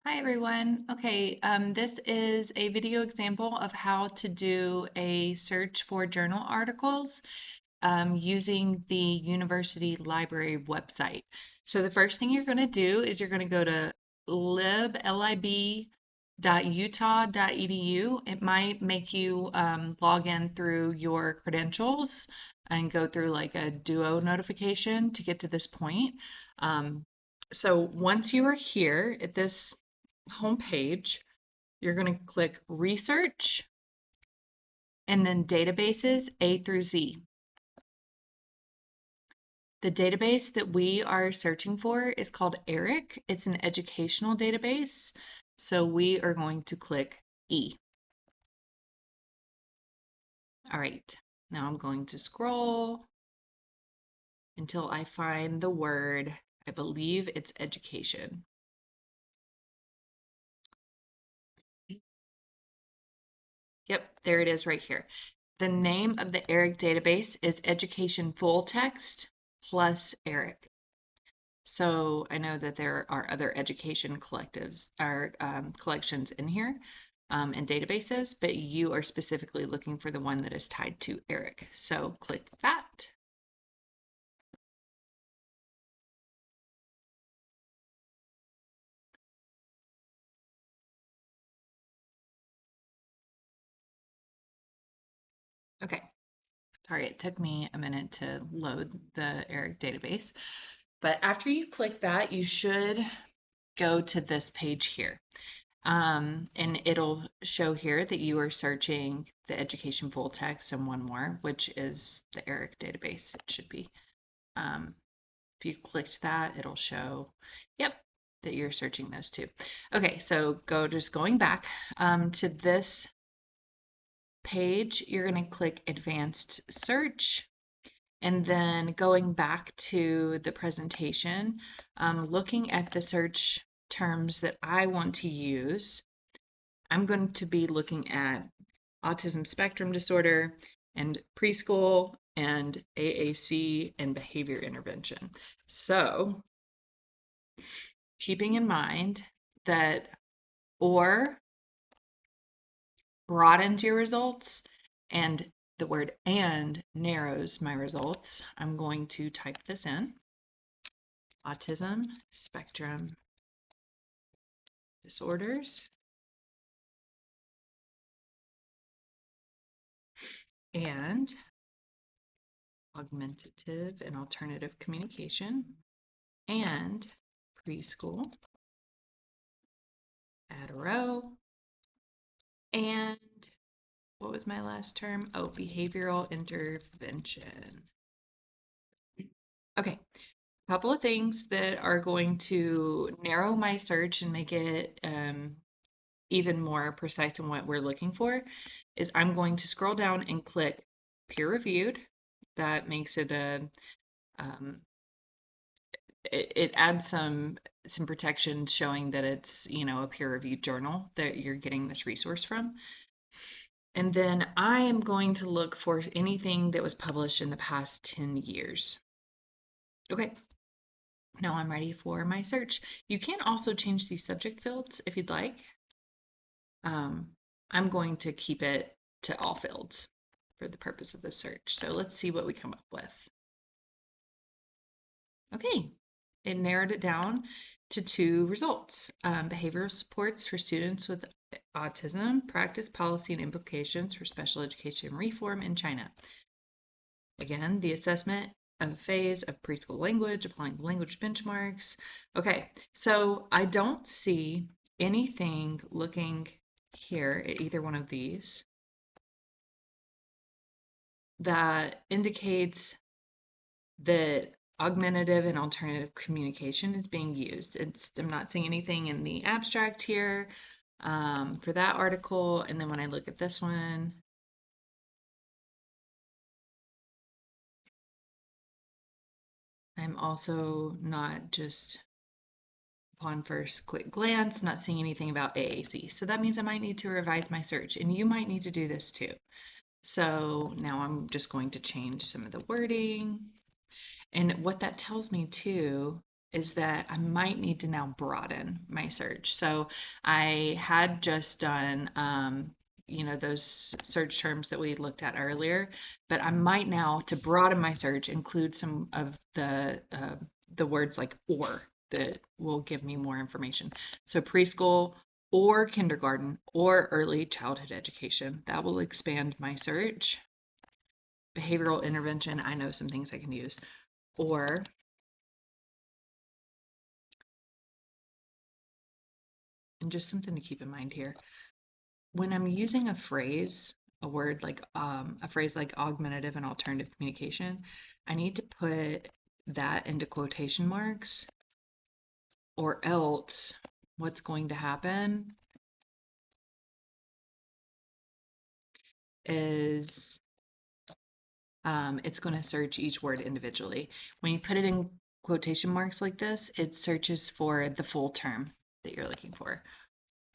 Hi everyone. Okay, this is a video example of how to do a search for journal articles using the university library website. So the first thing you're going to do is you're going to go to lib.utah.edu. It might make you log in through your credentials and go through like a Duo notification to get to this point. Um, so once you are here at this homepage, you're going to click Research and then Databases A through Z. The database that we are searching for is called ERIC. It's an educational database, so we are going to click E. All right, now I'm going to scroll until I find the word. I believe it's education. Yep, there it is right here. The name of the ERIC database is Education Full Text plus ERIC. So I know that there are other education collectives or collections in here and databases, but you are specifically looking for the one that is tied to ERIC. So click that. Okay, sorry, it took me a minute to load the ERIC database. But after you click that, you should go to this page here. And it'll show here that you are searching the education full text and one more, which is the ERIC database. It should be. If you clicked that, it'll show, yep, that you're searching those two. Okay, so going back to this page, you're going to click Advanced Search. And then going back to the presentation, looking at the search terms that I want to use, I'm going to be looking at autism spectrum disorder and preschool and AAC and behavior intervention. So keeping in mind that or broadens your results and the word and narrows my results, I'm going to type this in. Autism spectrum disorders and augmentative and alternative communication and preschool, add a row, and what was my last term? Oh, behavioral intervention. Okay, a couple of things that are going to narrow my search and make it even more precise in what we're looking for is I'm going to scroll down and click peer reviewed. That makes it um, it adds some protection showing that it's, you know, a peer-reviewed journal that you're getting this resource from. And then I am going to look for anything that was published in the past 10 years. Okay, now I'm ready for my search. You can also change these subject fields if you'd like. I'm going to keep it to all fields for the purpose of the search. So let's see what we come up with. Okay, it narrowed it down to two results. Behavioral supports for students with autism, practice, policy, and implications for special education reform in China. Again, the assessment of phase of preschool language, applying language benchmarks. Okay, so I don't see anything looking here at either one of these that indicates that augmentative and alternative communication is being used. I'm not seeing anything in the abstract here for that article. And then when I look at this one, I'm also not just upon first quick glance, not seeing anything about AAC. So that means I might need to revise my search, and you might need to do this too. So now I'm just going to change some of the wording. And what that tells me too is that I might need to now broaden my search. So I had just done, those search terms that we looked at earlier, but I might now, to broaden my search, include some of the words like or that will give me more information. So preschool or kindergarten or early childhood education. That will expand my search. Behavioral intervention, I know some things I can use. Or and just something to keep in mind here. When I'm using a phrase, a phrase like augmentative and alternative communication, I need to put that into quotation marks, or else what's going to happen is it's going to search each word individually. When you put it in quotation marks like this, it searches for the full term that you're looking for,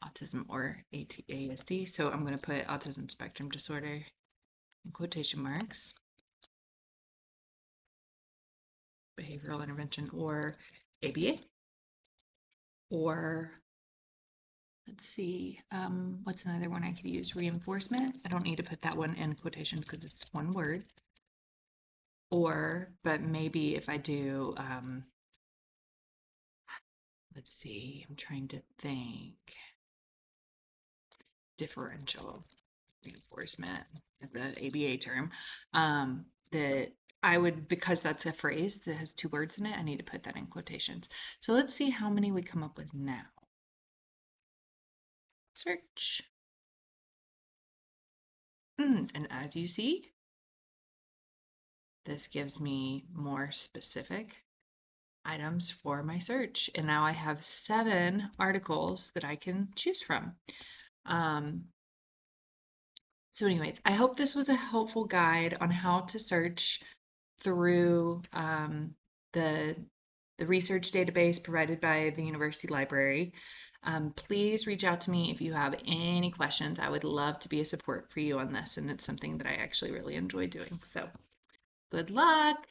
autism or ASD. So I'm going to put autism spectrum disorder in quotation marks, behavioral intervention or ABA, or let's see, what's another one I could use? Reinforcement. I don't need to put that one in quotations because it's one word. Or, but maybe if I do, let's see, I'm trying to think. Differential reinforcement is the ABA term. That I would, because that's a phrase that has 2 words in it, I need to put that in quotations. So let's see how many we come up with now. Search. And as you see, this gives me more specific items for my search. And now I have 7 articles that I can choose from. So anyways, I hope this was a helpful guide on how to search through the research database provided by the University Library. Please reach out to me if you have any questions. I would love to be a support for you on this, and it's something that I actually really enjoy doing. So good luck.